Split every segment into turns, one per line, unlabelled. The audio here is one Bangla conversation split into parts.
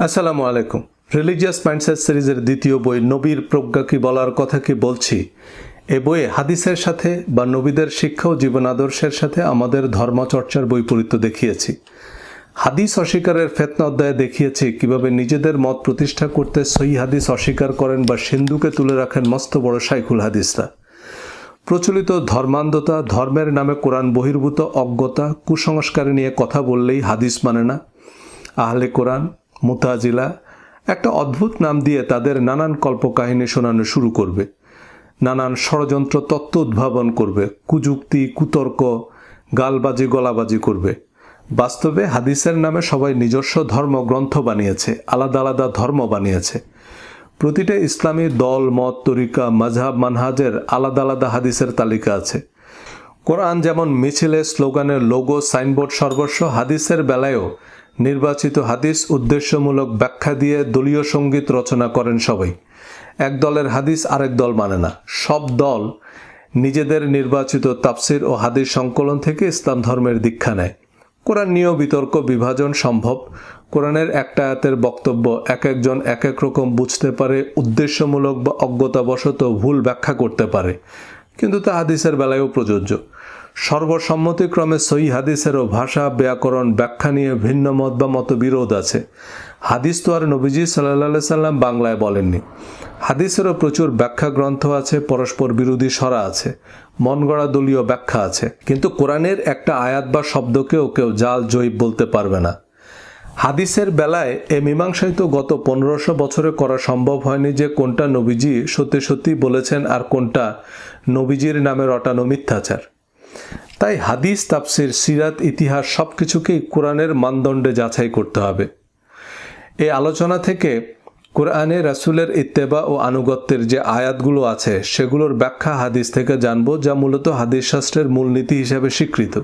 আসসালামু আলাইকুম। রিলিজিয়াস মাইন্ডসেট সিরিজের দ্বিতীয় বই নবীর প্রজ্ঞা কি বলার কথা কি বলছি। এ বইয়ে হাদিসের সাথে বা নবীদের শিক্ষা ও জীবন আদর্শের সাথে আমাদের ধর্মচর্চার বৈপরীত্য দেখিয়েছি। হাদিস অস্বীকারের ফেতনা অধ্যায়ে দেখিয়েছি কিভাবে নিজেদের মত প্রতিষ্ঠা করতে সহি হাদিস অস্বীকার করেন বা সিন্ধুকে তুলে রাখেন মস্ত বড় শাইখুল হাদিসরা। প্রচলিত ধর্মান্ধতা, ধর্মের নামে কোরআন বহির্ভূত অজ্ঞতা, কুসংস্কার নিয়ে কথা বললেই হাদিস মানে না। আহলে কোরআন, মুতাজিলা একটা অদ্ভুত নাম দিয়ে তাদের নানান কল্পকাহিনী শোনানো শুরু করবে, নানান ষড়যন্ত্র তত্ত্ব উদ্ভাবন করবে, কুযুক্তি, কুতর্ক, গালবাজি, গলাবাজি করবে। বাস্তবে হাদিসের নামে সবাই নিজস্ব ধর্মগ্রন্থ বানিয়েছে, আলাদা আলাদা ধর্ম বানিয়েছে। প্রতিটা ইসলামী দল, মত, তরিকা, মাযহাব, মানহাজের আলাদা আলাদা হাদিসের তালিকা আছে। কোরআন যেমন মিছিলে, স্লোগানের, লোগো, সাইনবোর্ড সর্বস্ব, হাদিসের বেলায়ও নির্বাচিত হাদিস উদ্দেশ্যমূলক ব্যাখ্যা দিয়ে দলীয় সঙ্গীত রচনা করেন সবাই। এক দলের হাদিস আরেক দল মানে না। সব দল নিজেদের নির্বাচিত তাফসির ও হাদিস সংকলন থেকে ইসলাম ধর্মের দীক্ষা নেয়। কোরআন নিয়েও বিতর্ক, বিভাজন সম্ভব। কোরআনের একটা আয়াতের বক্তব্য এক একজন এক এক রকম বুঝতে পারে, উদ্দেশ্যমূলক বা অজ্ঞতাবশত ভুল ব্যাখ্যা করতে পারে, কিন্তু তা হাদিসের বেলায়ও প্রযোজ্য। সর্বসম্মতিক্রমে সহিহ হাদিসেরও ভাষা, ব্যাকরণ, ব্যাখ্যা নিয়ে ভিন্ন মত বা মতবিরোধ আছে। হাদিস তো আর নবীজি সাল্লাল্লাহু আলাইহি সাল্লাম বাংলায় বলেননি। হাদিসেরও প্রচুর ব্যাখ্যা গ্রন্থ আছে, পরস্পর বিরোধী সরা আছে, মন গড়া দলীয় ব্যাখ্যা আছে। কিন্তু কোরআনের একটা আয়াত বা শব্দকেও কেউ জাল জয়ীব বলতে পারবে না। হাদিসের বেলায় এ মীমাংসাই তো গত 1500 বছরে করা সম্ভব হয়নি যে কোনটা নবীজি সত্যি সত্যি বলেছেন আর কোনটা নবীজির নামে রটানো মিথ্যাচার। তাই হাদিস, তাফসির, সিরাত, ইতিহাস সবকিছুকেই কোরআনের মানদণ্ডে যাচাই করতে হবে। এই আলোচনা থেকে কোরআনে রাসূলের ইত্তেবা ও আনুগত্যের যে আয়াতগুলো আছে সেগুলোর ব্যাখ্যা হাদিস থেকে জানব, যা মূলত হাদিস শাস্ত্রের মূলনীতি হিসেবে স্বীকৃত।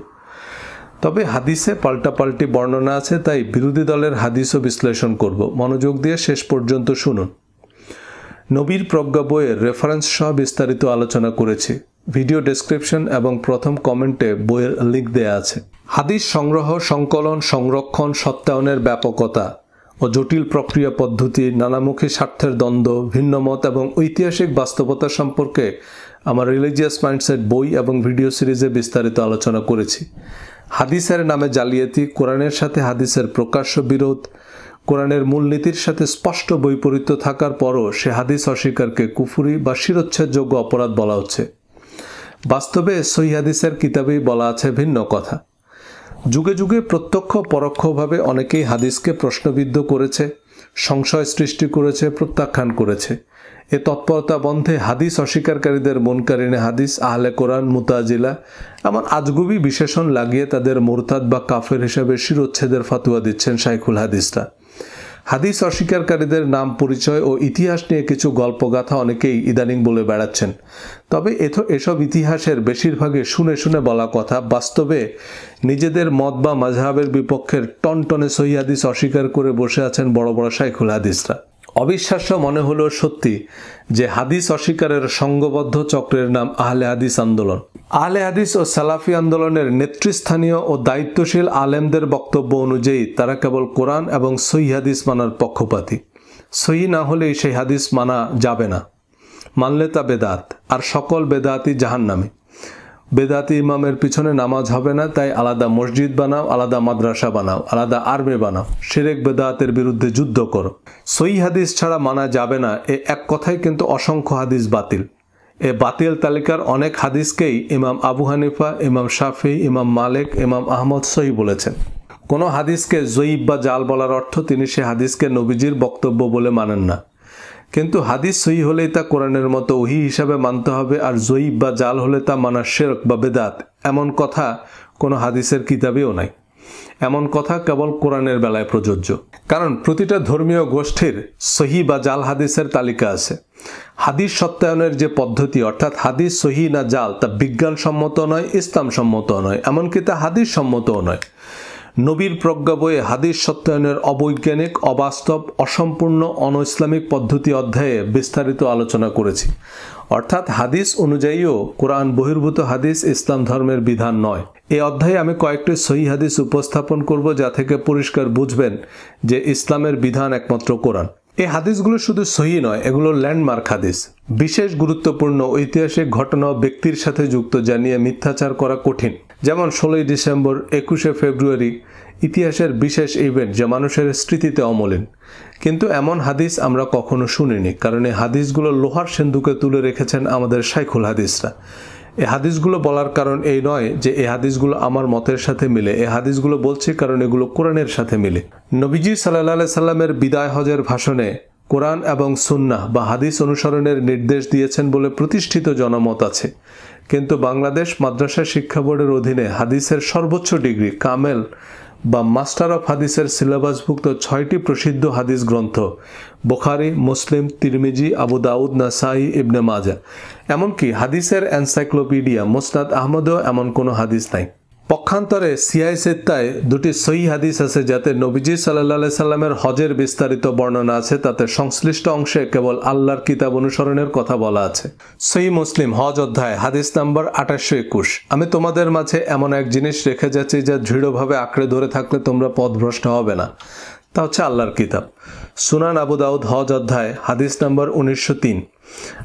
তবে হাদিসে পাল্টাপাল্টি বর্ণনা আছে, তাই বিরোধী দলের হাদিসও বিশ্লেষণ করব। মনোযোগ দিয়ে শেষ পর্যন্ত শুনুন। নবীর প্রজ্ঞা বইয়ের রেফারেন্স সহ বিস্তারিত আলোচনা করেছি। ভিডিও ডেসক্রিপশন এবং প্রথম কমেন্টে বইয়ের লিঙ্ক দেয়া আছে। হাদিস সংগ্রহ, সংকলন, সংরক্ষণ, সত্যায়নের ব্যাপকতা ও জটিল প্রক্রিয়া পদ্ধতি, নানামুখী স্বার্থের দ্বন্দ্ব, ভিন্নমত এবং ঐতিহাসিক বাস্তবতা সম্পর্কে আমার রিলিজিয়াস মাইন্ডসেট বই এবং ভিডিও সিরিজে বিস্তারিত আলোচনা করেছি। হাদিসের নামে জালিয়াতি, কোরআনের সাথে হাদিসের প্রকাশ্য বিরোধ, কোরআনের মূলনীতির সাথে স্পষ্ট বৈপরীত্য থাকার পরও সে হাদিস অস্বীকারকে কুফরি বা শিরোচ্ছেদযোগ্য অপরাধ বলা হচ্ছে। বাস্তবে সহিহ হাদিসের কিতাবেই বলা আছে ভিন্ন কথা। যুগে যুগে প্রত্যক্ষ পরোক্ষভাবে অনেকেই হাদিসকে প্রশ্নবিদ্ধ করেছে, সংশয় সৃষ্টি করেছে, প্রত্যাখ্যান করেছে। এ তৎপরতা বন্ধে হাদিস অস্বীকারীদের মুনকারিনে হাদিস, আহলে কোরআন, মুতাজিলা এমন আজগুবি বিশেষণ লাগিয়ে তাদের মুরতাদ বা কাফের হিসেবে শিরোচ্ছেদের ফতোয়া দিচ্ছেন শাইখুল হাদিসরা। হাদিস অস্বীকারীদের নাম, পরিচয় ও ইতিহাস নিয়ে কিছু গল্পগাথা অনেকেই ইদানিং বলে বেড়াচ্ছেন। তবে এসব ইতিহাসের বেশিরভাগই শুনে শুনে বলা কথা। বাস্তবে নিজেদের মত বা মাযহাবের বিপক্ষের টনটনে সহিহ হাদিস অস্বীকার করে বসে আছেন বড় বড় শাইখুল হাদিসরা। অবিশ্বাস্য মনে হলো সত্যি যে হাদিস অস্বীকারের সংঘবদ্ধ চক্রের নাম আহলে হাদিস আন্দোলন। আহলে হাদিস ও সালাফি আন্দোলনের নেতৃস্থানীয় ও দায়িত্বশীল আলেমদের বক্তব্য অনুযায়ী তারা কেবল কোরআন এবং সহিহ হাদিস মানার পক্ষপাতী। সহিহ না হলেই সেই হাদিস মানা যাবে না, মানলে তা বেদাত, আর সকল বেদাতি জাহান্নামী। বেদাতি ইমামের পিছনে নামাজ হবে না, তাই আলাদা মসজিদ বানাও, আলাদা মাদ্রাসা বানাও, আলাদা আর্মি বানাও, শিরক বেদাতের বিরুদ্ধে যুদ্ধ করো। সহিহ হাদিস ছাড়া মানা যাবে না, এ এক কথায় কিন্তু অসংখ্য হাদিস বাতিল। এ বাতিল তালিকার অনেক হাদিসকেই ইমাম আবু হানিফা, ইমাম শাফি, ইমাম মালিক, ইমাম আহমদ সহিহ বলেছেন। কোনো হাদিসকে জয়ীব বা জাল বলার অর্থ তিনি সে হাদিসকে নবীজির বক্তব্য বলে মানেন না। কিন্তু হাদিস সহিহ হলেই তা কোরআনের মতো ওহী হিসাবে মানতে হবে, আর জয়ীব বা জাল হলে তা মানা শিরক বা বেদাত, এমন কথা কোনো হাদিসের কিতাবেও নাই। এমন কথা কেবল কোরআনের বেলায় প্রযোজ্য। কারণ প্রতিটা ধর্মীয় গোষ্ঠীর সহিহ বা জাল হাদিসের তালিকা আছে। হাদিস সত্যায়নের যে পদ্ধতি, অর্থাৎ হাদিস সহিহ না জাল, তা বিজ্ঞানসম্মত নয়, ইসলাম সম্মত নয়, এমনকি তা হাদিস সম্মতও নয়। নবীর প্রজ্ঞা বইয়ে হাদিস সত্যায়নের অবৈজ্ঞানিক, অবাস্তব, অসম্পূর্ণ, অনইসলামিক পদ্ধতি অধ্যায়ে বিস্তারিত আলোচনা করেছি। অর্থাৎ হাদিস অনুযায়ীও কোরআন বহির্ভূত হাদিস ইসলাম ধর্মের বিধান নয়। এই অধ্যায়ে আমি কয়েকটি সহিহ হাদিস উপস্থাপন করব, যা থেকে পরিষ্কার বুঝবেন যে ইসলামের বিধান একমাত্র কোরআন। এই হাদিসগুলো শুধু সহিহ নয়, এগুলো ল্যান্ডমার্ক হাদিস, বিশেষ গুরুত্বপূর্ণ ঐতিহাসিক ঘটনা ও ব্যক্তির সাথে যুক্ত, যা নিয়ে মিথ্যাচার করা কঠিন। যেমন 16ই ডিসেম্বর, 21শে ফেব্রুয়ারি, ইতিহাসের বিশেষ ইভেন্ট যা মানুষের স্মৃতিতে অমলিন। কিন্তু এমন হাদিস আমরা কখনো শুনিনি, কারণ এই হাদিসগুলো লোহার সিন্ধুকে তুলে রেখেছেন আমাদের শাইখুল হাদিসরা। এই হাদিসগুলো বলার কারণ এই নয় যে এই হাদিসগুলো আমার মতের সাথে মিলে, এই হাদিসগুলো বলছি কারণ এগুলো কোরআনের সাথে মিলে। নবীজি সাল্লাল্লাহু আলাইহি সাল্লামের বিদায় হজের ভাষণে কোরআন এবং সুন্নাহ বা হাদিস অনুসরণের নির্দেশ দিয়েছেন বলে প্রতিষ্ঠিত জনমত আছে। কিন্তু বাংলাদেশ মাদ্রাসা শিক্ষা বোর্ডের অধীনে হাদিসের সর্বোচ্চ ডিগ্রি কামেল বা মাস্টার অফ হাদিসের সিলেবাসভুক্ত 6টি প্রসিদ্ধ হাদিস গ্রন্থ বুখারী, মুসলিম, তিরমিজি, আবু দাউদ, নাসাই, ইবনে মাজাহ, এমনকি হাদিসের এনসাইক্লোপিডিয়া মুসনাদ আহমদেও এমন কোনো হাদিস নাই। পক্ষান্তরে সিয়াই সিত্তায় 2টি সহিহ হাদিস আছে, যাতে নবীজি সাল্লাল্লাহু আলাইহি সাল্লামের হজের বিস্তারিত বর্ণনা আছে। তাতে সংশ্লিষ্ট অংশে কেবল আল্লাহর কিতাব অনুসরণের কথা বলা আছে। সহিহ মুসলিম হজ অধ্যায় হাদিস নাম্বার 2821। আমি তোমাদের মাঝে এমন এক জিনিস রেখে যাচ্ছি যা দৃঢ়ভাবে আঁকড়ে ধরে থাকলে তোমরা পথভ্রষ্ট হবে না, তা হচ্ছে আল্লাহর কিতাব। সুনান আবু দাউদ হজ অধ্যায় হাদিস নাম্বার 1903।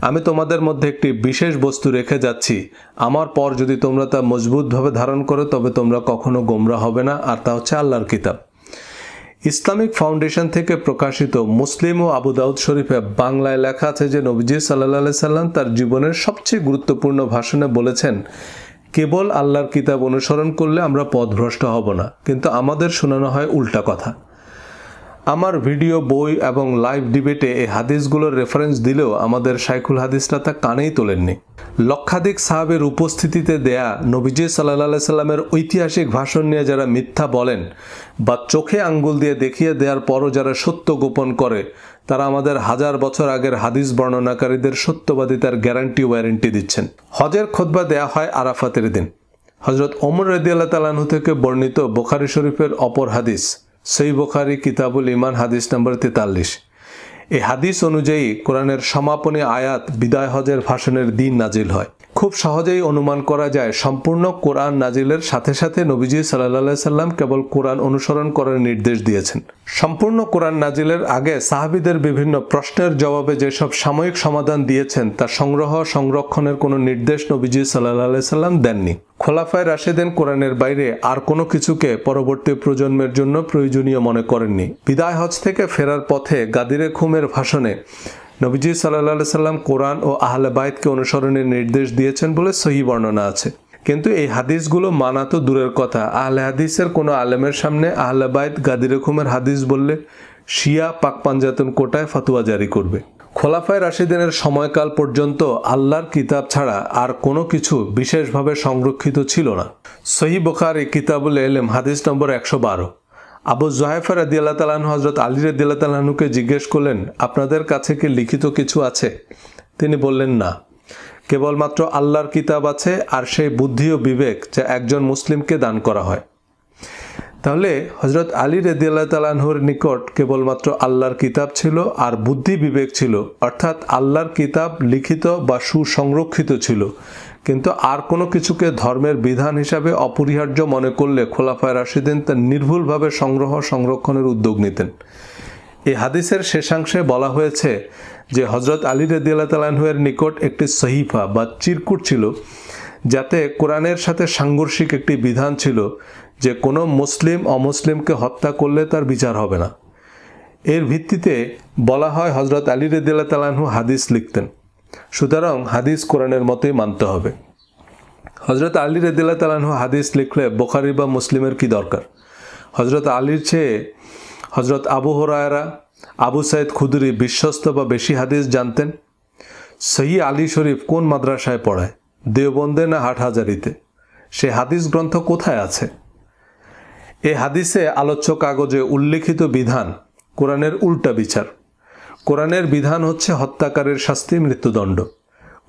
আমি তোমাদের মধ্যে একটি বিশেষ বস্তু রেখে যাচ্ছি, আমার পর যদি তোমরা তা মজবুতভাবে ধারণ করো তবে তোমরা কখনো গোমরা হবে না, আর তা হচ্ছে আল্লাহর কিতাব। ইসলামিক ফাউন্ডেশন থেকে প্রকাশিত মুসলিম ও আবু দাউদ শরীফে বাংলায় লেখা আছে যে নবীজি সাল্লাল্লাহু আলাইহি সাল্লাম তার জীবনের সবচেয়ে গুরুত্বপূর্ণ ভাষণে বলেছেন, কেবল আল্লাহর কিতাব অনুসরণ করলে আমরা পথভ্রষ্ট হব না। কিন্তু আমাদের শোনানো হয় উল্টা কথা। আমার ভিডিও, বই এবং লাইভ ডিবেটে এই হাদিসগুলোর রেফারেন্স দিলেও আমাদের শাইখুল হাদিসরা তা কানেই তোলেননি। লক্ষাধিক সাহাবের উপস্থিতিতে দেয়া নবীজি সাল্লাল্লাহু আলাইহি সাল্লামের ঐতিহাসিক ভাষণ নিয়ে যারা মিথ্যা বলেন বা চোখে আঙ্গুল দিয়ে দেখিয়ে দেওয়ার পরও যারা সত্য গোপন করে, তারা আমাদের হাজার বছর আগের হাদিস বর্ণনাকারীদের সত্যবাদিতার গ্যারান্টি ওয়ারেন্টি দিচ্ছেন। হজের খুতবা দেয়া হয় আরাফাতের দিন। হযরত ওমর রাদিয়াল্লাহু তাআলা আনহু থেকে বর্ণিত বুখারী শরীফের অপর হাদিস সহিহ বুখারী কিতাবুল ঈমান হাদিস নম্বর 43। এই হাদিস অনুযায়ী কোরআনের সমাপনী আয়াত বিদায় হজের ভাষণের দিন নাজিল হয়। খুব সহজেই অনুমান করা যায় সম্পূর্ণ কোরআন নাজিলের সাথে সাথে নবীজি সাল্লাল্লাহু আলাইহি সাল্লাম কেবল কোরআন অনুসরণ করার নির্দেশ দিয়েছেন। সম্পূর্ণ কোরআন নাজিলের আগে সাহাবীদের বিভিন্ন প্রশ্নের জবাবে যেসব সাময়িক সমাধান দিয়েছেন তা সংরক্ষণের কোনো নির্দেশ নবীজি সাল্লাল্লাহু আলাইহি সাল্লাম দেননি। খোলাফায়ে রাশেদিন কোরআনের বাইরে আর কোনো কিছুকে পরবর্তী প্রজন্মের জন্য প্রয়োজনীয় মনে করেননি। বিদায় হজ থেকে ফেরার পথে গাদিরে খুমের ভাষণে নবীজি সাল্লাল্লাহু আলাইহি সাল্লাম কোরআন ও আহলে বাইতকে অনুসরণের নির্দেশ দিয়েছেন বলে সহিহ বর্ণনা আছে। কিন্তু এই হাদিসগুলো মানা তো দূরের কথা, আহলে হাদিসের কোনো আলেমের সামনে আহলে বাইত গাদিরে খুমের হাদিস বললে শিয়া পাক পাঞ্জাতন কোটায় ফতোয়া জারি করবে। খোলাফায়ে রাশিদিনের সময়কাল পর্যন্ত আল্লাহর কিতাব ছাড়া আর কোনো কিছু বিশেষভাবে সংরক্ষিত ছিল না। সহিহ বুখারী কিতাবুল ইলম হাদিস নম্বর 112। আবু যুহাইফা রাদিয়াল্লাহু তাআলা আনহু হযরত আলী রাদিয়াল্লাহু তাআলা আনহুকে জিজ্ঞেস করলেন, আপনাদের কাছে কি লিখিত কিছু আছে? তিনি বললেন, না, কেবলমাত্র আল্লাহর কিতাব আছে আর সেই বুদ্ধি ও বিবেক যা একজন মুসলিমকে দান করা হয়। তাহলে হযরত আলী রাদিয়াল্লাহু তাআলা আনহুর নিকট কেবলমাত্র আল্লাহর কিতাব ছিল আর বুদ্ধি বিবেক ছিল, অর্থাৎ আল্লাহর কিতাব লিখিত বা সুসংরক্ষিত ছিল। কিন্তু আর কোনো কিছুকে ধর্মের বিধান হিসাবে অপরিহার্য মনে করলে খোলাফায়ে রাশিদিন তা নির্ভুলভাবে সংরক্ষণের উদ্যোগ নিতেন। এই হাদিসের শেষাংশে বলা হয়েছে যে হযরত আলী রাদিয়াল্লাহু তাআলা আনহু এর নিকট একটি সহিফা বা চিরকুট ছিল, যাতে কোরআনের সাথে সাংঘর্ষিক একটি বিধান ছিল যে কোনো মুসলিম অমুসলিমকে হত্যা করলে তার বিচার হবে না। এর ভিত্তিতে বলা হয় হযরত আলী রাদিয়াল্লাহু তাআলা আনহু হাদিস লিখতেন, সুতরাং হাদিস কোরআনের মতোই মানতে হবে। হযরত আলী রাদিয়াল্লাহু তাআলা আনহু হাদিস লিখলে বুখারী বা মুসলিমের কি দরকার? হযরত আলীর চেয়ে হযরত আবু হুরায়রা, আবু সাঈদ খুদরি বিশ্বস্ত বা বেশি হাদিস জানতেন? সহিহ আলী শরীফ কোন মাদ্রাসায় পড়ায়, দেওবন্দে না হাটহাজারিতে? সে হাদিস গ্রন্থ কোথায় আছে? এই হাদিসে আলোচ্য কাগজে উল্লেখিত বিধান কোরআনের উল্টা বিচার। কোরআনের বিধান হচ্ছে হত্যাকারীর শাস্তি মৃত্যুদণ্ড।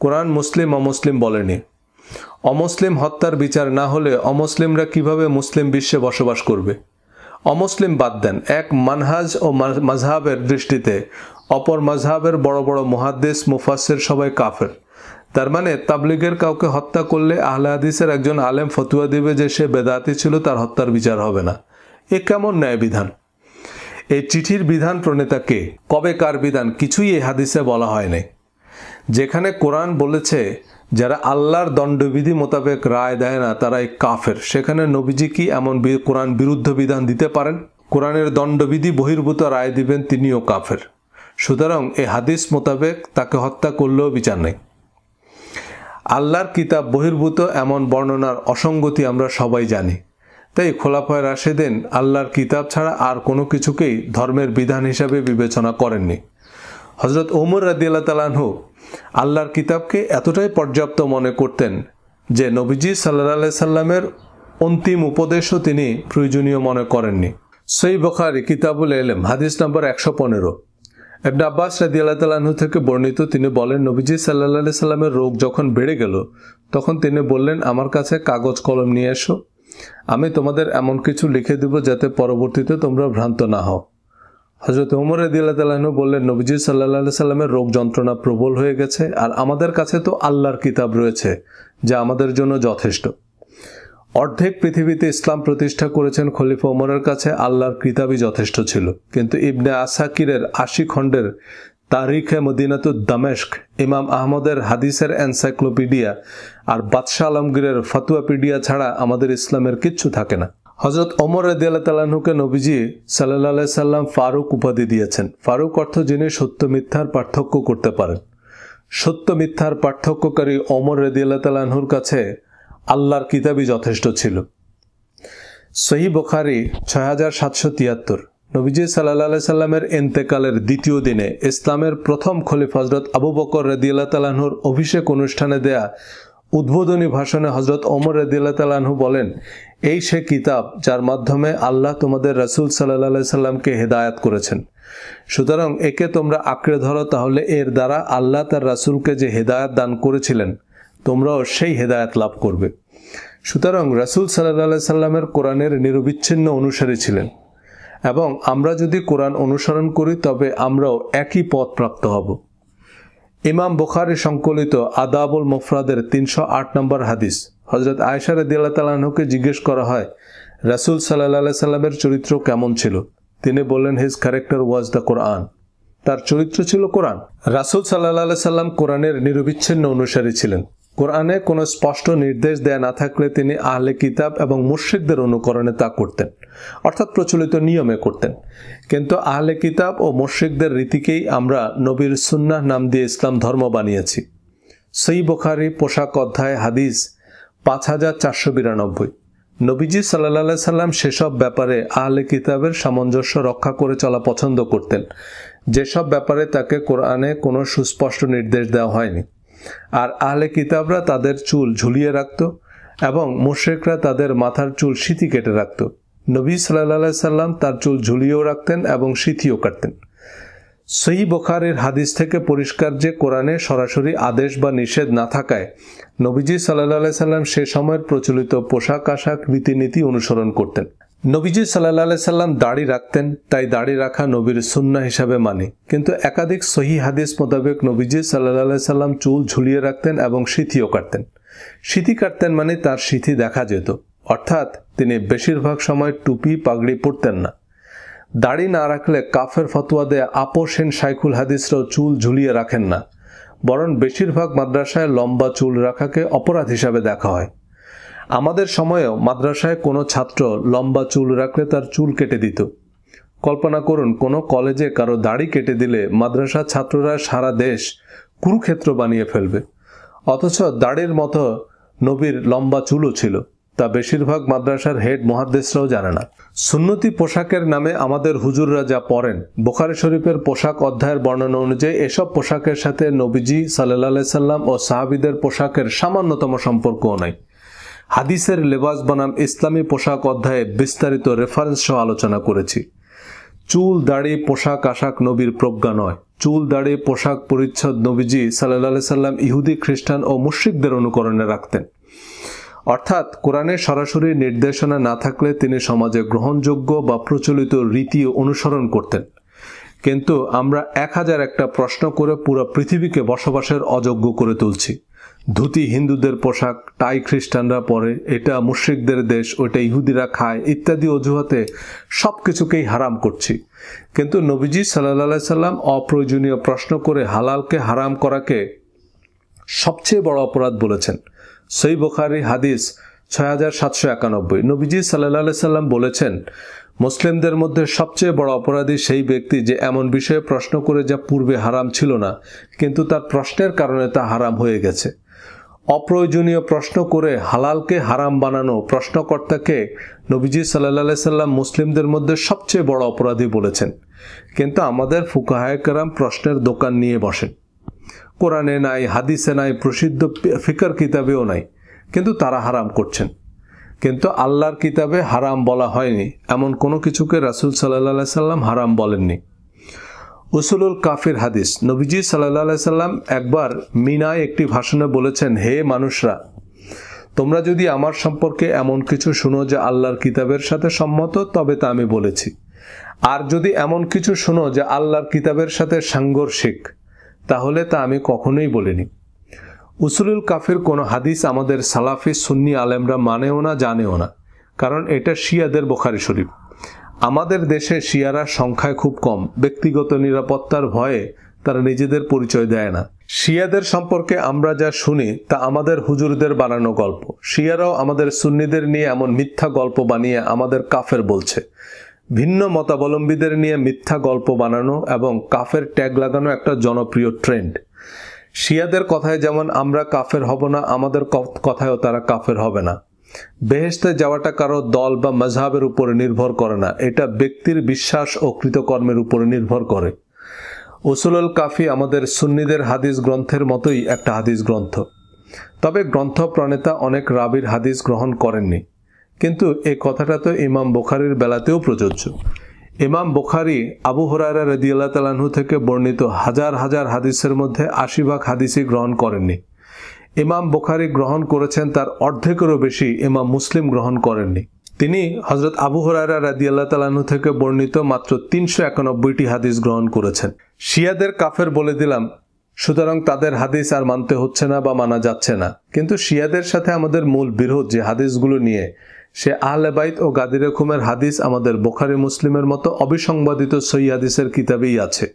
কোরআন মুসলিম অমুসলিম বলেনি। অমুসলিম হত্যার বিচার না হলে অমুসলিমরা কিভাবে মুসলিম বিশ্বে বসবাস করবে? অমুসলিম বাদ দেন, এক মানহাজ ও মাযহাবের দৃষ্টিতে অপর মাযহাবের বড় বড় মুহাদ্দিস মুফাসসির সবাই কাফের। তার মানে তাবলিগের কাউকে হত্যা করলে আহলে হাদিসের একজন আলেম ফতোয়া দিবে যে সে বেদাতি ছিল, তার হত্যার বিচার হবে না। এ কেমন ন্যায় বিধান? এই চিঠির বিধান প্রণেতা কে, কবে কার বিধান, কিছুই এই হাদিসে বলা হয় নাই। যেখানে কোরআন বলেছে যারা আল্লাহর দণ্ডবিধি মোতাবেক রায় দেয় না তারাই কাফের, সেখানে নবীজি কি এমন কোরআন বিরুদ্ধ বিধান দিতে পারেন? কোরআনের দণ্ডবিধি বহির্ভূত রায় দিবেন, তিনিও কাফের। সুতরাং এই হাদিস মোতাবেক তাকে হত্যা করলেও বিচার নেই। আল্লাহর কিতাব বহির্ভূত এমন বর্ণনার অসঙ্গতি আমরা সবাই জানি। তাই খোলাফায়ে রাশেদিন আল্লাহর কিতাব ছাড়া আর কোনো কিছুকেই ধর্মের বিধান হিসাবে বিবেচনা করেননি। হযরত ওমর রাদিয়াল্লাহু তাআলা আনহু আল্লাহর কিতাবকে এতটাই পর্যাপ্ত মনে করতেন যে নবীজি সাল্লাল্লাহু আলাইহি সাল্লামের অন্তিম উপদেশও তিনি প্রয়োজনীয় মনে করেননি। সহিহ বুখারী কিতাবুল ইলম হাদিস নম্বর 115। ইবনে আব্বাস রাদিয়াল্লাহু তাআলা আনহু থেকে বর্ণিত, তিনি বলেন নবীজি সাল্লাল্লাহু আলাইহি সাল্লামের রোগ যখন বেড়ে গেল তখন তিনি বললেন, আমার কাছে কাগজ কলম নিয়ে এসো, আমি তোমাদের এমন কিছু লিখে দেব যাতে পরবর্তীতে তোমরা ভ্রান্ত না হও। হযরত ওমর রাদিয়াল্লাহু তাআলা আনহু বললেন, নবীজি সাল্লাল্লাহু আলাইহি সাল্লামের রোগ যন্ত্রণা প্রবল হয়ে গেছে আর আমাদের কাছে তো আল্লাহর কিতাব রয়েছে যা আমাদের জন্য যথেষ্ট। অর্ধেক পৃথিবীতে ইসলাম প্রতিষ্ঠা করেছেন খলিফা ওমরের কাছে আল্লাহর কিতাবই যথেষ্ট ছিল। কিন্তু ইবনে আসাকিরের 80 খণ্ডের তারিখে মদিনাতুদ দামেস্ক, ইমাম আহমদের হাদিসের এনসাইক্লোপিডিয়া আর বাদশাহ আলমগীরের ফতোয়াপিডিয়া ছাড়া আমাদের ইসলামের কিচ্ছু থাকে না। হযরত ওমর রাদিয়াল্লাহু তাআলা আনহুকে নবীজি সাল্লাল্লাহু আলাইহি সাল্লাম ফারুক উপাধি দিয়েছেন। ফারুক অর্থ যিনি সত্য মিথ্যার পার্থক্য করতে পারেন। সত্য মিথ্যার পার্থক্যকারী ওমর রাদিয়াল্লাহু তাআলা আনহুর কাছে আল্লাহর কিতাবই যথেষ্ট ছিল। সহিহ বুখারী 6773। নবীজি সাল্লাল্লাহু আলাইহি সাল্লামের ইন্তেকালের দ্বিতীয় দিনে ইসলামের প্রথম খলিফা হযরত আবু বকর রাদিয়াল্লাহু তাআলা আনহুর অভিষেক অনুষ্ঠানে দেয়া উদ্বোধনী ভাষণে হযরত ওমর রাদিয়াল্লাহু তাআলা আনহু বলেন, এই সে কিতাব যার মাধ্যমে আল্লাহ তোমাদের রাসূল সাল্লাল্লাহু আলাইহি সাল্লামকে হেদায়েত করেছেন। সুতরাং একে তোমরা আঁকড়ে ধরো, তাহলে এর দ্বারা আল্লাহ তার রাসূলকে যে হেদায়েত দান করেছিলেন তোমরাও সেই হেদায়েত লাভ করবে। সুতরাং রাসূল সাল্লাল্লাহু আলাইহি সাল্লামের কোরআনের নিরবিচ্ছিন্ন অনুসারী ছিলেন এবং আমরা যদি কোরআন অনুসরণ করি তবে আমরাও একই পথ প্রাপ্ত হব। ইমাম বুখারী সংকলিত আদাবুল মুফরাদের 308 নম্বর হাদিস। হযরত আয়েশা রাদিয়াল্লাহু তাআলা আনহুকে জিজ্ঞেস করা হয়, রাসূল সাল্লাল্লাহু আলাইহি সাল্লামের চরিত্র কেমন ছিল? তিনি বললেন, হিজ ক্যারেক্টার ওয়াজ দ্য কোরআন। তার চরিত্র ছিল কোরআন। রাসূল সাল্লাল্লাহু আলাইহি সাল্লাম কোরআনের নিরবিচ্ছিন্ন অনুসারী ছিলেন। কোরআনে কোনো স্পষ্ট নির্দেশ দেয়া না থাকলে তিনি আহলে কিতাব এবং মুশরিকদের অনুকরণে তা করতেন, অর্থাৎ প্রচলিত নিয়মে করতেন। কিন্তু আহলে কিতাব ও মুশরিকদের রীতিকেই আমরা নবীর সুন্নাহ নাম দিয়ে ইসলাম ধর্ম বানিয়েছি। সহিহ বুখারী পোশাক অধ্যায় হাদিস 5492। নবীজি সাল্লাল্লাহু আলাইহি সাল্লাম সেসব ব্যাপারে আহলে কিতাবের সামঞ্জস্য রক্ষা করে চলা পছন্দ করতেন যেসব ব্যাপারে তাকে কোরআনে কোনো সুস্পষ্ট নির্দেশ দেওয়া হয়নি। আর আহলে কিতাবরা তাদের চুল ঝুলিয়ে রাখত এবং মুশরিকরা তাদের মাথার চুল সিঁথি কেটে রাখত। নবী সাল্লাল্লাহু আলাইহি সাল্লাম তার চুল ঝুলিয়েও রাখতেন এবং সিঁথিও কাটতেন। সহিহ বুখারীর হাদিস থেকে পরিষ্কার যে কোরআনে সরাসরি আদেশ বা নিষেধ না থাকায় নবীজি সাল্লাল্লাহু আলাইহি সাল্লাম সে সময়ের প্রচলিত পোশাক আশাক রীতিনীতি অনুসরণ করতেন। নবীজি সাল্লাল্লাহু আলাইহি সাল্লাম দাড়ি রাখতেন, তাই দাড়ি রাখা নবীর সুন্নাহ হিসাবে মানি। কিন্তু একাধিক সহিহ হাদিস মোতাবেক নবীজি সাল্লাল্লাহু আলাইহি সাল্লাম চুল ঝুলিয়ে রাখতেন এবং সিঁথিও কাটতেন। সিঁথি কাটতেন মানে তার সিঁথি দেখা যেত, অর্থাৎ তিনি বেশিরভাগ সময় টুপি পাগড়ি পরতেন না। দাড়ি না রাখলে কাফের ফতোয়া দেয়া আপোষহীন শাইখুল হাদিসরাও চুল ঝুলিয়ে রাখেন না, বরং বেশিরভাগ মাদ্রাসায় লম্বা চুল রাখাকে অপরাধ হিসাবে দেখা হয়। আমাদের সময়েও মাদ্রাসায় কোনো ছাত্র লম্বা চুল রাখলে তার চুল কেটে দিত। কল্পনা করুন, কোনো কলেজে কারো দাড়ি কেটে দিলে মাদ্রাসার ছাত্ররা সারা দেশ কুরুক্ষেত্র বানিয়ে ফেলবে। অথচ দাড়ির মতো নবীর লম্বা চুলও ছিল, তা বেশিরভাগ মাদ্রাসার হেড মুহাদ্দিসরাও জানে না। সুন্নতি পোশাকের নামে আমাদের হুজুররা যা পরেন, বুখারী শরীফের পোশাক অধ্যায়ের বর্ণনা অনুযায়ী এসব পোশাকের সাথে নবীজি সাল্লাল্লাহু আলাইহি সাল্লাম ও সাহাবীদের পোশাকের সামান্যতম সম্পর্কও নাই। হাদিসের লেবাস বনাম ইসলামী পোশাক অধ্যায়ে বিস্তারিত রেফারেন্স সহ আলোচনা করেছি। চুল দাড়ি পোশাক আশাক নবীর প্রজ্ঞা নয়। চুল দাড়ি পোশাক পরিচ্ছদ নবীজি সাল্লাল্লাহু আলাইহি সাল্লাম ইহুদি খ্রিস্টান ও মুশরিকদের অনুকরণে রাখতেন। অর্থাৎ কোরআনে সরাসরি নির্দেশনা না থাকলে তিনি সমাজে গ্রহণযোগ্য বা প্রচলিত রীতি অনুসরণ করতেন। কিন্তু আমরা 1001টা প্রশ্ন করে পুরো পৃথিবীকে বসবাসের অযোগ্য করে তুলছি। ধুতি হিন্দুদের পোশাক, টাই খ্রিস্টানরা পরে, এটা মুশরিকদের দেশ, ওইটা ইহুদিরা খায় ইত্যাদি অজুহাতে সব কিছুকেই হারাম করছি। কিন্তু নবীজি সাল্লাল্লাহু আলাইহি সাল্লাম অপ্রয়োজনীয় প্রশ্ন করে হালালকে হারাম করাকে সবচেয়ে বড় অপরাধ বলেছেন। সহিহ বুখারী হাদিস 6791, নবীজি সাল্লাল্লাহু আলাইহি সাল্লাম বলেছেন, মুসলিমদের মধ্যে সবচেয়ে বড় অপরাধী সেই ব্যক্তি যে এমন বিষয়ে প্রশ্ন করে যা পূর্বে হারাম ছিল না, কিন্তু তার প্রশ্নের কারণে তা হারাম হয়ে গেছে। অপ্রয়োজনীয় প্রশ্ন করে হালালকে হারাম বানানো প্রশ্নকর্তাকে নবীজি সাল্লাল্লাহু আলাইহি সাল্লাম মুসলিমদের মধ্যে সবচেয়ে বড় অপরাধী বলেছেন। কিন্তু আমাদের ফুকাহায়ে কেরাম প্রশ্নের দোকান নিয়ে বসেন। কোরআনে নাই, হাদিসে নাই, প্রসিদ্ধ ফিকর কিতাবেও নাই, কিন্তু তারা হারাম করছেন। কিন্তু আল্লাহর কিতাবে হারাম বলা হয়নি এমন কোনো কিছুকে রাসূল সাল্লাল্লাহু আলাইহি সাল্লাম হারাম বলেননি। উসুলুল কাফির হাদিস, নবীজি সাল্লাল্লাহু আলাইহি সাল্লাম একবার মিনায় একটি ভাষণে বলেছেন, হে মানুষরা, তোমরা যদি আমার সম্পর্কে এমন কিছু শুনো যে আল্লাহর কিতাবের সাথে সম্মত, তবে তা আমি বলেছি। আর যদি এমন কিছু শুনো যে আল্লাহর কিতাবের সাথে সাংঘর্ষিক, তাহলে তা আমি কখনোই বলিনি। উসুলুল কাফির কোনো হাদিস আমাদের সালাফি সুন্নি আলেমরা মানেও না, জানেও না, কারণ এটা শিয়াদের বুখারী শরীফ। আমাদের দেশে শিয়ারা সংখ্যায় খুব কম, ব্যক্তিগত নিরাপত্তার ভয়ে তারা নিজেদের পরিচয় দেয় না। শিয়াদের সম্পর্কে আমরা যা শুনি তা আমাদের হুজুরদের বানানো গল্প। শিয়ারাও আমাদের সুন্নিদের নিয়ে এমন মিথ্যা গল্প বানিয়ে আমাদের কাফের বলছে। ভিন্ন মতাবলম্বীদের নিয়ে মিথ্যা গল্প বানানো এবং কাফের ট্যাগ লাগানো একটা জনপ্রিয় ট্রেন্ড। শিয়াদের কথায় যেমন আমরা কাফের হব না, আমাদের কথায়ও তারা কাফের হবে না। বেহেশতে যাওয়াটা কারো দল বা মাযহাবের উপরে নির্ভর করে না, এটা ব্যক্তির বিশ্বাস ও কৃতকর্মের উপরে নির্ভর করে। উসুলুল কাফি আমাদের সুন্নিদের হাদিস গ্রন্থের মতোই একটা হাদিস গ্রন্থ। তবে গ্রন্থ প্রণেতা অনেক রাবির হাদিস গ্রহণ করেননি। কিন্তু এই কথাটা তো ইমাম বুখারীর বেলাতেও প্রযোজ্য। ইমাম বুখারী আবু হুরায়রা রাদিয়াল্লাহু তাআলা আনহু থেকে বর্ণিত হাজার হাজার হাদিসের মধ্যে ৮০ হাদিসই গ্রহণ করেননি। ইমাম বুখারী গ্রহণ করেছেন তার অর্ধেকেরও বেশি ইমাম মুসলিম গ্রহণ করেননি। তিনি হযরত আবু হুরায়রা রাদিয়াল্লাহু তাআলা আনহু থেকে বর্ণিত মাত্র ৩৯১টি হাদিস গ্রহণ করেছেন। শিয়াদের কাফের বলে দিলাম, সুতরাং তাদের হাদিস আর মানতে হচ্ছে না বা মানা যাচ্ছে না। কিন্তু শিয়াদের সাথে আমাদের মূল বিরোধ যে হাদিসগুলো নিয়ে, সে আহলে বাইত ও গাদিরে খুমের হাদিস আমাদের বুখারী মুসলিমের মতো অবিসংবাদিত সহিহ হাদিসের কিতাবেই আছে।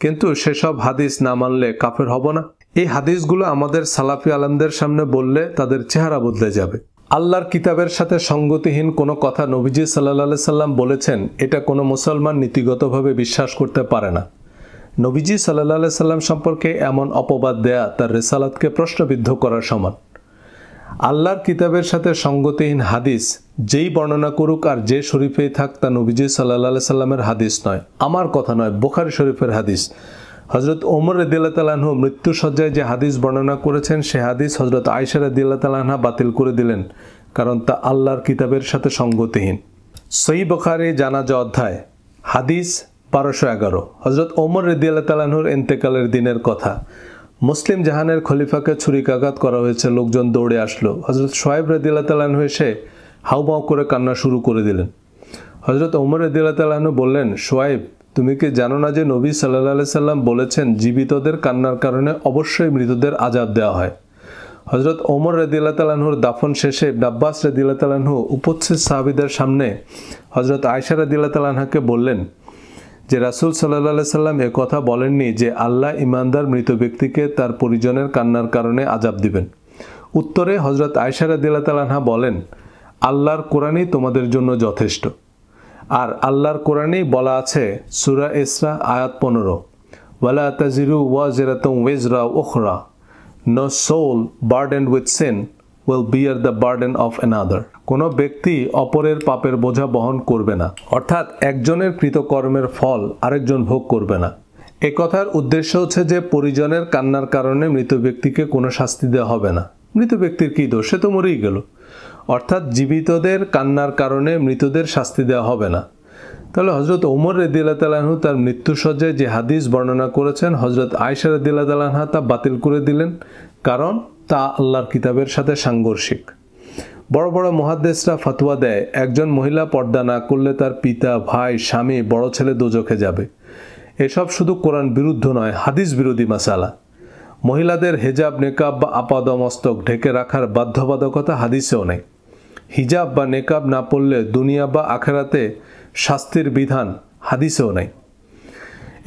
কিন্তু সেসব হাদিস না মানলে কাফের হব না? এই হাদিসগুলো আমাদের সালাফি আলেমদের সামনে বললে তাদের চেহারা বদলে যাবে। আল্লাহর কিতাবের সাথে সঙ্গতিহীন কোনো কথা নবীজি সাল্লাল্লাহু আলাইহি সাল্লাম বলেছেন, এটা কোনো মুসলমান নীতিগতভাবে বিশ্বাস করতে পারে না। নবীজি সাল্লাল্লাহু আলাইহি সাল্লাম সম্পর্কে এমন অপবাদ দেয়া তার রিসালাতকে প্রশ্নবিদ্ধ করার সমান। আল্লাহর কিতাবের সাথে সঙ্গতিহীন হাদিস যেই বর্ণনা করুক আর যে শরীফেই থাক, তা নবীজি সাল্লাল্লাহু আলাইহি সাল্লামের হাদিস নয়, আমার কথা নয়, বুখারী শরীফের হাদিস। হযরত ওমর রাদিয়াল্লাহু তাআলা আনহু মৃত্যুসজ্জায় যে হাদিস বর্ণনা করেছেন, সে হাদিস হযরত আয়েশা রাদিয়াল্লাহু তাআলা আনহা বাতিল করে দিলেন, কারণ তা আল্লাহর কিতাবের সাথে সঙ্গতিহীন। সহিহ বুখারী জানাজা অধ্যায় হাদিস 1211, হযরত ওমর রাদিয়াল্লাহু তাআলা আনহুর ইন্তেকালের দিনের কথা। মুসলিম জাহানের খলিফাকে ছুরিকাঘাত করা হয়েছে, লোকজন দৌড়ে আসলো। হযরত শুআয়ব রাদিয়াল্লাহু তাআলা আনহু এসে হাউমাউ করে কান্না শুরু করে দিলেন। হযরত ওমর রাদিয়াল্লাহু তাআলা আনহু বললেন, শুআয়ব, তুমি কি জানো না যে নবী সাল্লাল্লাহু আলাইহি সাল্লাম বলেছেন জীবিতদের কান্নার কারণে অবশ্যই মৃতদের আযাব দেওয়া হয়। হযরত ওমর রাদিয়াল্লাহু তাআলা আনহুর দাফন শেষে ইবনে আব্বাস রাদিয়াল্লাহু তাআলা আনহু উপস্থিত সাহাবীদের সামনে হযরত আয়েশা রাদিয়াল্লাহু তাআলা আনহাকে বললেন যে রাসূল সাল্লাল্লাহু আলাইহি সাল্লাম এ কথা বলেননি যে আল্লাহ ঈমানদার মৃত ব্যক্তিকে তার পরিজনের কান্নার কারণে আযাব দিবেন। উত্তরে হযরত আয়েশা রাদিয়াল্লাহু তাআলা আনহা বলেন, আল্লাহর কোরআনই তোমাদের জন্য যথেষ্ট। আর আল্লাহর কোরআনেই বলা আছে, সূরা ইসরা আয়াত 15, ওয়ালা তাজিরু ওয়াজিরাতুন ওয়িজরা উখরা, no soul burdened with sin will bear the burden of another. কোনো ব্যক্তি অপরের পাপের বোঝা বহন করবে না, অর্থাৎ একজনের কৃতকর্মের ফল আরেকজন ভোগ করবে না। এ কথার উদ্দেশ্য হচ্ছে যে পরিজনের কান্নার কারণে মৃত ব্যক্তিকে কোনো শাস্তি দেওয়া হবে না। মৃত ব্যক্তির কি দোষ, সে তো মরেই গেল। অর্থাৎ জীবিতদের কান্নার কারণে মৃতদের শাস্তি দেওয়া হবে না। তাহলে হযরত ওমর রাদিয়াল্লাহু তাআলা আনহু তার মৃত্যুসজ্জায় যে হাদিস বর্ণনা করেছেন, হযরত আয়েশা রাদিয়াল্লাহু তাআলা আনহা তা বাতিল করে দিলেন, কারণ তা আল্লাহর কিতাবের সাথে সাংঘর্ষিক। বড় বড় মুহাদ্দিসরা ফতোয়া দেয় একজন মহিলা পর্দা না করলে তার পিতা, ভাই, স্বামী, বড় ছেলে দোজখে যাবে। এসব শুধু কোরআন বিরুদ্ধ নয়, হাদিস বিরোধী মাসালা। মহিলাদের হেজাব, নেকাব বা আপাদমস্তক ঢেকে রাখার বাধ্যবাধকতা হাদিসেও নেই। হিজাব বা নেকাব না পড়লে দুনিয়া বা আখেরাতে শাস্তির বিধান হাদিসেও নেই।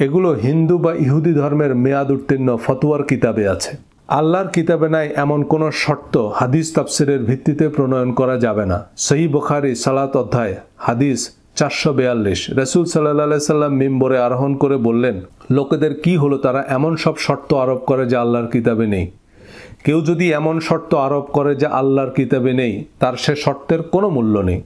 এগুলো হিন্দু বা ইহুদি ধর্মের মেয়াদ উত্তীর্ণ ফতোয়ার কিতাবে আছে। আল্লাহর কিতাবে নাই এমন কোনো শর্ত হাদিস তাফসিরের ভিত্তিতে প্রণয়ন করা যাবে না। সহিহ বুখারী সালাত অধ্যায় হাদিস 442। রাসূল সাল্লাল্লাহু আলাইহি সাল্লাম মিম্বরে আরোহণ করে বললেন, লোকেদের কি হলো, তারা এমন সব শর্ত আরোপ করে যা আল্লাহর কিতাবে নেই। কেউ যদি এমন শর্ত আরোপ করে যা আল্লাহর কিতাবে নেই, তার সে শর্তের কোনো মূল্য নেই।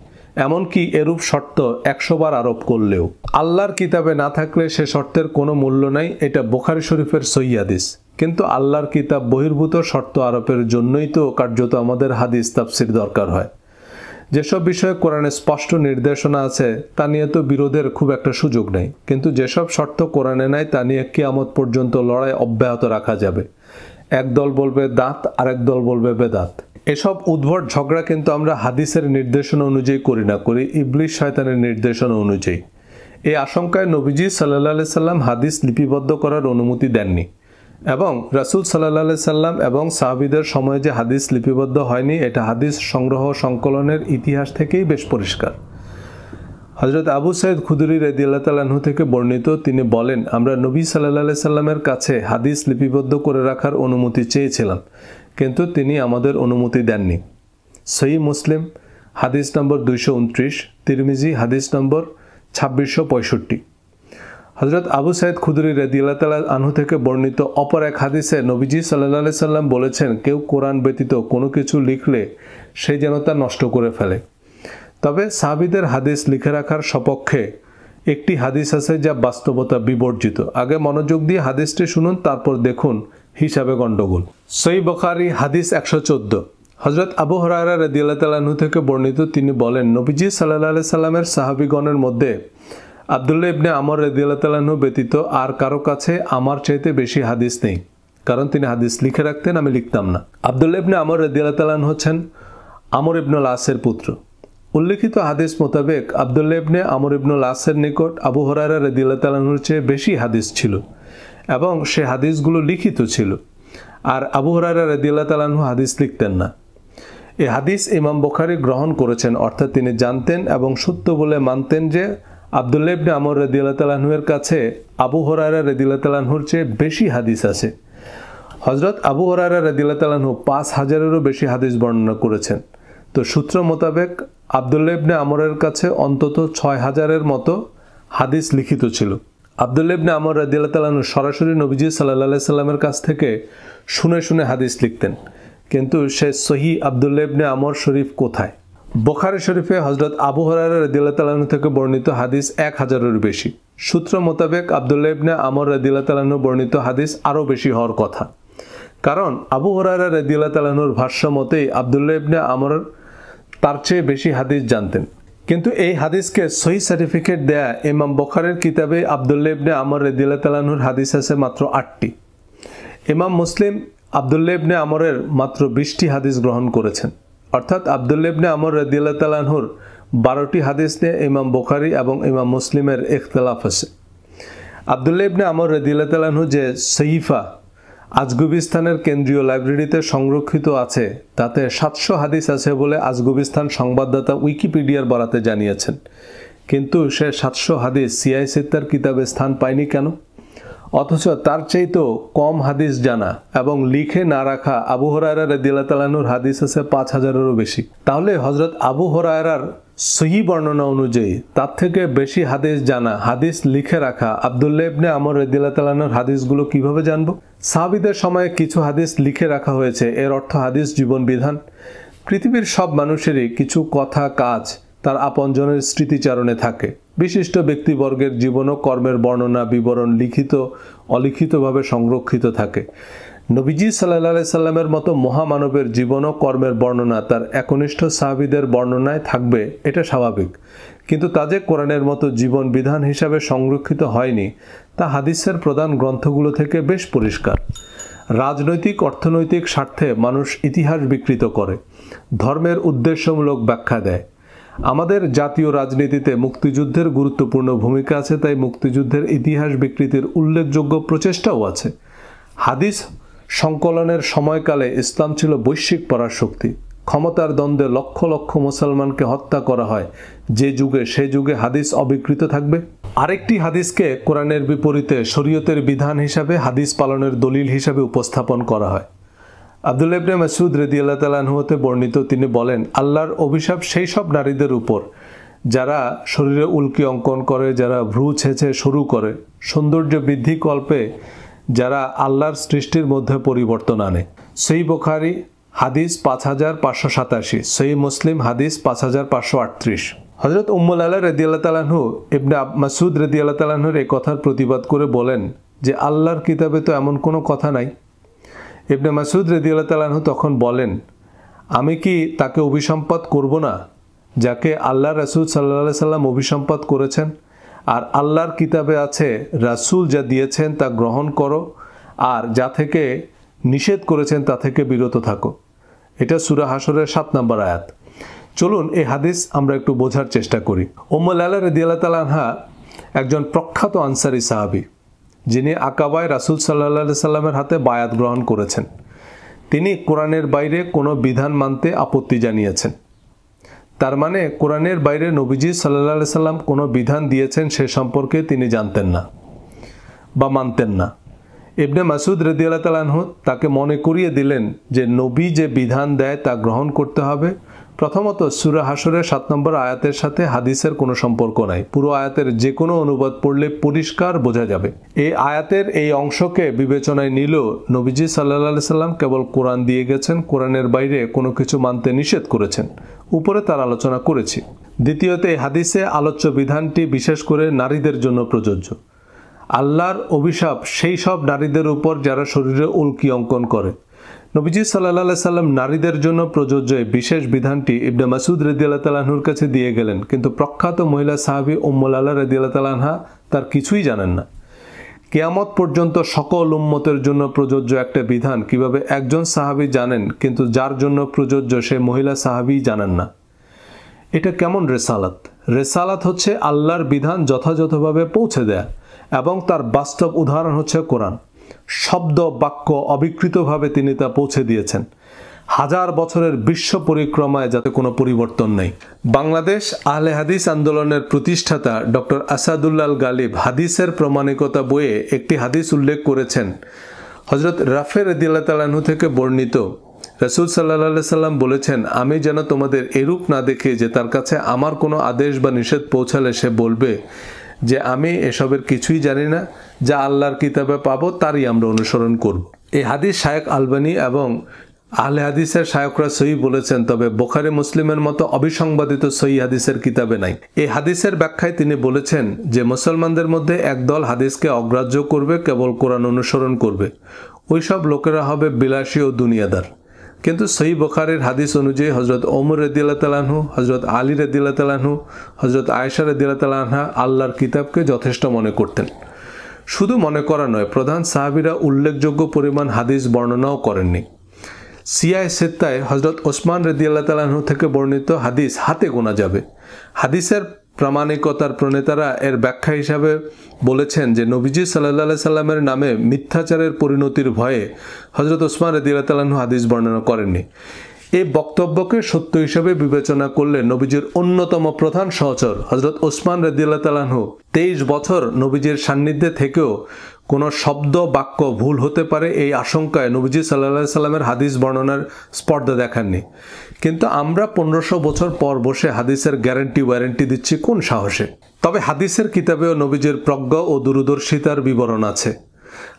এমনকি এরূপ শর্ত 100 বার আরোপ করলেও আল্লাহর কিতাবে না থাকলে সে শর্তের কোনো মূল্য নাই। এটা বুখারী শরীফের সহিহ হাদিস। কিন্তু আল্লাহর কিতাব বহির্ভূত শর্ত আরোপের জন্যই তো কার্যত আমাদের হাদিস তাফসির দরকার হয়। যেসব বিষয়ে কোরআনে স্পষ্ট নির্দেশনা আছে তা নিয়ে তো বিরোধের খুব একটা সুযোগ নেই, কিন্তু যেসব শর্ত কোরআনে নাই তা নিয়ে কিয়ামত পর্যন্ত লড়াই অব্যাহত রাখা যাবে। এক দল বলবে দাঁত, আরেক দল বলবে বেদাত। এসব উদ্ভট ঝগড়া কিন্তু আমরা হাদিসের নির্দেশনা অনুযায়ী করি না, করি ইবলিস শয়তানের নির্দেশনা অনুযায়ী। এই আশঙ্কায় নবীজি সাল্লাল্লাহু আলাইহি সাল্লাম হাদিস লিপিবদ্ধ করার অনুমতি দেননি, এবং রাসূল সাল্লাল্লাহু আলাইহি সাল্লাম এবং সাহাবীদের সময়ে যে হাদিস লিপিবদ্ধ হয়নি এটা হাদিস সংগ্রহ সংকলনের ইতিহাস থেকেই বেশ পরিষ্কার। হযরত আবু সাঈদ খুদরী রাদিয়াল্লাহু তাআলা আনহু থেকে বর্ণিত, তিনি বলেন, আমরা নবী সাল্লাল্লাহু আলাইহি সাল্লামের কাছে হাদিস লিপিবদ্ধ করে রাখার অনুমতি চেয়েছিলাম, কিন্তু তিনি আমাদের অনুমতি দেননি। সহিহ মুসলিম হাদিস নম্বর 229, তিরমিজি হাদিস নম্বর 2665। হযরত আবু সাঈদ খুদরী রাদিয়াল্লাহু তাআলা আনহু থেকে বর্ণিত অপর এক হাদিসে নবীজি সাল্লাল্লাহু আলাইহি সাল্লাম বলেছেন, কেউ কোরআন ব্যতীত কোনো কিছু লিখলে সে যেন তা নষ্ট করে ফেলে। তবে সাহাবীদের হাদিস লিখে রাখার সপক্ষে একটি হাদিস আছে যা বাস্তবতা বিবর্জিত। আগে মনোযোগ দিয়ে হাদিসটি শুনুন, তারপর দেখুন হিসাবে গন্ডগোল। সহিহ বুখারী হাদিস 114। হযরত আবু হুরায়রা রাদিয়াল্লাহু তাআলা আনহু থেকে বর্ণিত, তিনি বলেন, নবীজি সাল্লাল্লাহু আলাইহি সাল্লামের সাহাবীগণের মধ্যে আব্দুল্লাহ ইবনে আমর রাদিয়াল্লাহু তাআলা আনহু ব্যতীত আর কারো কাছে আমার চাইতে বেশি হাদিস নেই, কারণ তিনি হাদিস লিখে রাখতেন, আমি লিখতাম না। আব্দুল্লাহ ইবনে আমর রাদিয়াল্লাহু তাআলা আনহু হচ্ছেন আমর ইবনুল আসের পুত্র। উল্লেখিত হাদিস মোতাবেক আব্দুল্লাহ ইবনে আমর ইবনুল আসের নিকট আবু হুরায়রা রাদিয়াল্লাহু তাআলা আনহুর চেয়ে বেশি হাদিস ছিল এবং সে হাদিসগুলো লিখিত ছিল, আর আবু হুরায়রা রাদিয়াল্লাহু তাআলা আনহু হাদিস লিখতেন না। এই হাদিস ইমাম বুখারী গ্রহণ করেছেন, অর্থাৎ তিনি জানতেন এবং সত্য বলে মানতেন যে আব্দুল্লাহ ইবনে আমর রাদিয়াল্লাহু তাআলা আনহুর কাছে আবু হুরায়রা রাদিয়াল্লাহু তাআলা আনহুর চেয়ে বেশি হাদিস আছে। হযরত আবু হুরায়রা রাদিয়াল্লাহু তাআলা আনহু 5000-এরও বেশি হাদিস বর্ণনা করেছেন। তো সূত্র মোতাবেক আব্দুল্লাহ ইবনে আমরের কাছে অন্তত 6000-এর মতো হাদিস লিখিত ছিল। আব্দুল্লাহ ইবনে আমর রাদিয়াল্লাহু তাআলা আনহু সরাসরি নবীজি সাল্লাল্লাহু আলাইহি সাল্লামের কাছ থেকে শুনে শুনে হাদিস লিখতেন, কিন্তু সে সহিহ আব্দুল্লাহ ইবনে আমর শরীফ কোথায়? বুখারী শরীফে হযরত আবু হুরায়রা রাদিয়াল্লাহু তাআলা আনহু থেকে বর্ণিত হাদিস 1000-এর বেশি। সূত্র মোতাবেক আব্দুল্লাহ ইবনে আমর রাদিয়াল্লাহু তাআলা আনহু বর্ণিত হাদিস আরও বেশি হওয়ার কথা, কারণ আবু হুরায়রা রাদিয়াল্লাহু তাআলা আনহুর ভাষ্য মতেই আব্দুল্লাহ ইবনে আমর তার চেয়ে বেশি হাদিস জানতেন। কিন্তু এই হাদিসকে সহিহ সার্টিফিকেট দেয়া ইমাম বুখারীর কিতাবে আব্দুল্লাহ ইবনে আমর রাদিয়াল্লাহু তাআলা আনহুর হাদিস আছে মাত্র 8টি। ইমাম মুসলিম আব্দুল্লাহ ইবনে আমরের মাত্র 20টি হাদিস গ্রহণ করেছেন, অর্থাৎ আব্দুল্লাহ ইবনে আমর রাদিয়াল্লাহু তাআলা আনহুর 12টি হাদিস নিয়ে ইমাম বুখারী এবং ইমাম মুসলিমের ইখতিলাফ আছে। আব্দুল্লাহ ইবনে আমর রাদিয়াল্লাহু তাআলা আনহু যে সহিফা আজগুবিস্তানের কেন্দ্রীয় লাইব্রেরিতে সংরক্ষিত আছে তাতে 700 হাদিস আছে বলে আজগুবিস্তান সংবাদদাতা উইকিপিডিয়ার বরাতে জানিয়েছেন, কিন্তু সে 700 হাদিস সিয়াই সিত্তার কিতাবে স্থান পায়নি কেন? অথচ তার চাইতেও কম হাদিস জানা এবং লিখে না রাখা আবু হুরায়রা রাদিয়াল্লাহু তাআলা আনহুর হাদিস আছে 5000-এরও বেশি। তাহলে হযরত আবু হুরায়রার সহিহ বর্ণনা অনুযায়ী তার থেকে বেশি হাদিস জানা, হাদিস লিখে রাখা আব্দুল্লাহ ইবনে আমর রাদিয়াল্লাহু তাআলা আনহুর হাদিসগুলো কিভাবে জানব? সাহাবীদের সময়ে কিছু হাদিস লিখে রাখা হয়েছে, এর অর্থ হাদিস জীবন বিধান। পৃথিবীর সব মানুষেরই কিছু কথা, কাজ তার আপনজনের স্মৃতিচারণে থাকে। বিশিষ্ট ব্যক্তিবর্গের জীবন ও কর্মের বর্ণনা বিবরণ লিখিত অলিখিতভাবে সংরক্ষিত থাকে। নবীজি সাল্লাল্লাহু আলাইহি সাল্লামের মতো মহামানবের জীবন ও কর্মের বর্ণনা তার একনিষ্ঠ সাহাবীদের বর্ণনায় থাকবে, এটা স্বাভাবিক। কিন্তু তা যে কোরআনের মতো জীবন বিধান হিসাবে সংরক্ষিত হয়নি তা হাদিসের প্রধান গ্রন্থগুলো থেকে বেশ পরিষ্কার। রাজনৈতিক অর্থনৈতিক স্বার্থে মানুষ ইতিহাস বিকৃত করে, ধর্মের উদ্দেশ্যমূলক ব্যাখ্যা দেয়। আমাদের জাতীয় রাজনীতিতে মুক্তিযুদ্ধের গুরুত্বপূর্ণ ভূমিকা আছে, তাই মুক্তিযুদ্ধের ইতিহাস বিকৃতির উল্লেখযোগ্য প্রচেষ্টাও আছে। হাদিস সংকলনের সময়কালে ইসলাম ছিল বৈশ্বিক পরাশক্তি। ক্ষমতার দ্বন্দ্বে লক্ষ লক্ষ মুসলমানকে হত্যা করা হয় যে যুগে, সে যুগে হাদিস অবিকৃত থাকবে? আরেকটি হাদিসকে কোরআনের বিপরীতে শরীয়তের বিধান হিসাবে, হাদিস পালনের দলিল হিসাবে উপস্থাপন করা হয়। আব্দুল্লাহ ইবনে মাসউদ রাদিয়াল্লাহু তাআলা আনহু হতে বর্ণিত, তিনি বলেন, আল্লাহর অভিশাপ সেই সব নারীদের উপর যারা শরীরে উল্কি অঙ্কন করে, যারা ভ্রু ছেঁচে শুরু করে, সৌন্দর্য বৃদ্ধি কল্পে যারা আল্লাহর সৃষ্টির মধ্যে পরিবর্তন আনে। সহিহ বুখারী হাদিস 5587, সহিহ মুসলিম হাদিস 5538। হযরত উম্মুল আলা রাদিয়াল্লাহু তাআলা আনহু ইবনে মাসউদ রাদিয়াল্লাহু তাআলা আনহুর এই কথার প্রতিবাদ করে বলেন যে আল্লাহর কিতাবে তো এমন কোনো কথা নাই। ইবনে মাসউদ রাদিয়াল্লাহু তাআলা আনহু তখন বলেন, আমি কি তাকে অভিসম্পাত করব না যাকে আল্লাহ রাসূল সাল্লাল্লাহু আলাইহি সাল্লাম অভিসম্পাত করেছেন? আর আল্লাহর কিতাবে আছে রাসূল যা দিয়েছেন তা গ্রহণ করো, আর যা থেকে নিষেধ করেছেন তা থেকে বিরত থাকো। এটা সূরা হাশরের 7 নম্বর আয়াত। চলুন এই হাদিস আমরা একটু বোঝার চেষ্টা করি। উম্মুল আলা রাদিয়াল্লাহু তাআলা আনহা একজন প্রখ্যাত আনসারী সাহাবী, যিনি আকাবায় রাসূল সাল্লাল্লাহু আলাইহি সাল্লামের হাতে বায়াত গ্রহণ করেছেন। তিনি কোরআনের বাইরে কোনো বিধান মানতে আপত্তি জানিয়েছেন। তার মানে কোরআনের বাইরে নবীজি সাল্লাল্লাহু আলাইহি সাল্লাম কোনো বিধান দিয়েছেন সে সম্পর্কে তিনি জানতেন না বা মানতেন না। ইবনে মাসউদ রাদিয়াল্লাহু তাআলা আনহু তাকে মনে করিয়ে দিলেন যে নবী যে বিধান দেয় তা গ্রহণ করতে হবে। প্রথমত, সূরা হাশরের 7 নম্বর আয়াতের সাথে হাদিসের কোনো সম্পর্ক নাই। পুরো আয়াতের যে কোনো অনুবাদ পড়লে পরিষ্কার বোঝা যাবে। এই আয়াতের এই অংশকে বিবেচনায় নিলেও নবীজি সাল্লাল্লাহু আলাইহি সাল্লাম কেবল কোরআন দিয়ে গেছেন, কোরআনের বাইরে কোনো কিছু মানতে নিষেধ করেছেন। উপরে তার আলোচনা করেছি। দ্বিতীয়ত, এই হাদিসে আলোচ্য বিধানটি বিশেষ করে নারীদের জন্য প্রযোজ্য। আল্লাহর অভিশাপ সেই সব নারীদের উপর যারা শরীরে উল্কি অঙ্কন করে। নবীজি সাল্লাল্লাহু আলাইহি সাল্লাম নারীদের জন্য প্রযোজ্য এই বিশেষ বিধানটি ইবনে মাসউদ রাদিয়াল্লাহু তাআলা আনহুর কাছে দিয়ে গেলেন, কিন্তু প্রখ্যাত মহিলা সাহাবী উম্মুল আলা রাদিয়াল্লাহু তাআলা আনহা তার কিছুই জানেন না। কিয়ামত পর্যন্ত সকল উম্মতের জন্য প্রযোজ্য একটা বিধান কিভাবে একজন সাহাবী জানেন, কিন্তু যার জন্য প্রযোজ্য সে মহিলা সাহাবী জানেন না? এটা কেমন রেসালাত? রেসালাত হচ্ছে আল্লাহর বিধান যথাযথভাবে পৌঁছে দেয়া, এবং তার বাস্তব উদাহরণ হচ্ছে কোরআন। শব্দ বাক্য অবিকৃতভাবে তিনি তা পৌঁছে দিয়েছেন। হাজার বছরের বিশ্ব পরিক্রমায় যাতে কোনো পরিবর্তন নেই। বাংলাদেশ আহলে হাদিস আন্দোলনের প্রতিষ্ঠাতা ডক্টর আসাদুল্লাহ গালিব হাদিসের প্রমাণিকতা বইয়ে একটি হাদিস উল্লেখ করেছেন। হযরত রাফে রাদিয়াল্লাহু তাআলা আনহু থেকে বর্ণিত, রাসূল সাল্লাল্লাহু আলাইহি সাল্লাম বলেছেন, আমি যেন তোমাদের এরূপ না দেখি যে তার কাছে আমার কোনো আদেশ বা নিষেধ পৌঁছালে সে বলবে যে আমি এসবের কিছুই জানি না, যা আল্লাহর কিতাবে পাবো তারই আমরা অনুসরণ করব। এই হাদিস শায়খ আলবানী এবং আহলে হাদিসের শায়খরা সহিহ বলেছেন, তবে বুখারী মুসলিমের মতো অবিসংবাদিত সহিহ হাদিসের কিতাবে নাই। এই হাদিসের ব্যাখ্যায় তিনি বলেছেন যে মুসলমানদের মধ্যে একদল হাদিসকে অগ্রাহ্য করবে, কেবল কোরআন অনুসরণ করবে। ওইসব লোকেরা হবে বিলাসী ও দুনিয়াদার। কিন্তু সহিহ বুখারীর হাদিস অনুযায়ী হযরত ওমর রাদিয়াল্লাহু তাআলা আনহু, হযরত আলী রাদিয়াল্লাহু তাআলা আনহু, হযরত আয়েশা রাদিয়াল্লাহু তাআলা আনহা আল্লাহর কিতাবকে যথেষ্ট মনে করতেন। শুধু মনে করা নয়, প্রধান সাহাবীরা উল্লেখযোগ্য পরিমাণ হাদিস বর্ণনাও করেননি। সিয়ায়ে সিত্তায় হযরত ওসমান রাদিয়াল্লাহু তাআলা আনহু থেকে বর্ণিত হাদিস হাতে গোনা যাবে। হাদিসের প্রামাণিকতার প্রণেতারা এর ব্যাখ্যা হিসাবে বলেছেন যে নবীজি সাল্লাল্লাহু আলাইহি সাল্লামের নামে মিথ্যাচারের পরিণতির ভয়ে হযরত ওসমান রাদিয়াল্লাহু তাআলা আনহু হাদিস বর্ণনা করেননি। এই বক্তব্যকে সত্য হিসেবে বিবেচনা করলে নবীজির অন্যতম প্রধান সহচর হযরত ওসমান রাদিয়াল্লাহু তাআলা আনহু 23 বছর নবীজির সান্নিধ্যে থেকেও কোনো শব্দ বাক্য ভুল হতে পারে এই আশঙ্কায় নবীজি সাল্লাল্লাহু আলাইহি সাল্লামের হাদিস বর্ণনার স্পর্ধা দেখাননি। কিন্তু আমরা 1500 বছর পর বসে হাদিসের গ্যারান্টি ওয়ারেন্টি দিচ্ছি কোন সাহসে? তবে হাদিসের কিতাবেও নবীজির প্রজ্ঞা ও দূরদর্শিতার বিবরণ আছে।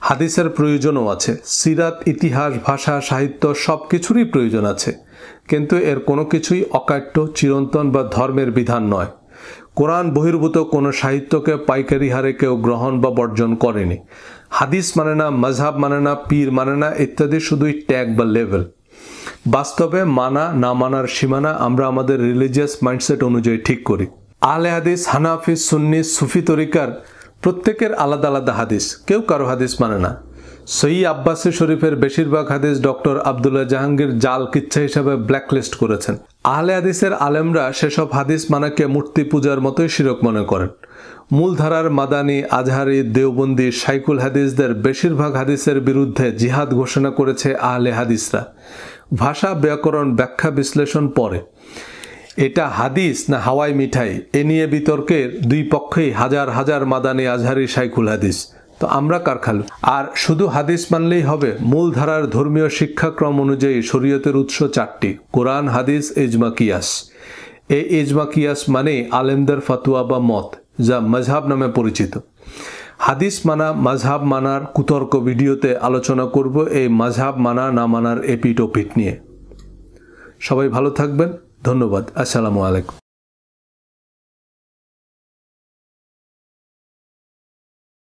হাদিসের প্রয়োজনও আছে। সিরাত, ইতিহাস, ভাষা, সাহিত্য সব কিছুরই প্রয়োজন আছে, কিন্তু এর কোনো কিছুই অকাট্য, চিরন্তন বা ধর্মের বিধান নয়। কোরআন বহির্ভূত কোনো সাহিত্যকে পাইকারি হারে কেউ গ্রহণ বা বর্জন করেনি। হাদিস মানে না, মাযহাব মানে না, পীর মানে না ইত্যাদি শুধুই ট্যাগ বা লেভেল। বাস্তবে মানা না মানার সীমানা আমরা আমাদের রিলিজিয়াস মাইন্ডসেট অনুযায়ী ঠিক করি। আহলে হাদিস, হানাফি, সুন্নি, সুফি তরিকার প্রত্যেকের আলাদা আলাদা হাদিস, কেউ কারো হাদিস মানে না। সহিহ আব্বাসী শরীফের বেশিরভাগ হাদিস ডক্টর আব্দুল্লাহ জাহাঙ্গীর জাল কিচ্ছা হিসাবে ব্ল্যাকলিস্ট করেছেন। আহলে হাদিসের আলেমরা সেসব হাদিস মানাকে মূর্তি পূজার মতোই শিরক মনে করেন। মূলধারার মাদানী, আজহারি, দেওবন্দি, শাইখুল হাদিসদের বেশিরভাগ হাদিসের বিরুদ্ধে জিহাদ ঘোষণা করেছে আহলে হাদিসরা। ভাষা, ব্যাকরণ, ব্যাখ্যা, বিশ্লেষণ পরে। এটা হাদিস না হাওয়াই মিঠাই, এ নিয়ে বিতর্কের দুই পক্ষেই হাজার হাজার মাদানী, আজহারি, শাইখুল হাদিস। তো আমরা কার খালু? আর শুধু হাদিস মানলেই হবে? মূলধারার ধর্মীয় শিক্ষাক্রম অনুযায়ী শরীয়তের উৎস 4টি: কোরআন, হাদিস, ইজমা, কিয়াস। এই ইজমা কিয়াস মানে আলেমদের ফতোয়া বা মত, যা মাযহাব নামে পরিচিত। হাদিস মানা, মাযহাব মানার কুতর্ক ভিডিওতে আলোচনা করব এই মাযহাব মানা না মানার এপিট ওপিট নিয়ে। সবাই ভালো থাকবেন, ধন্যবাদ, আসসালামু আলাইকুম।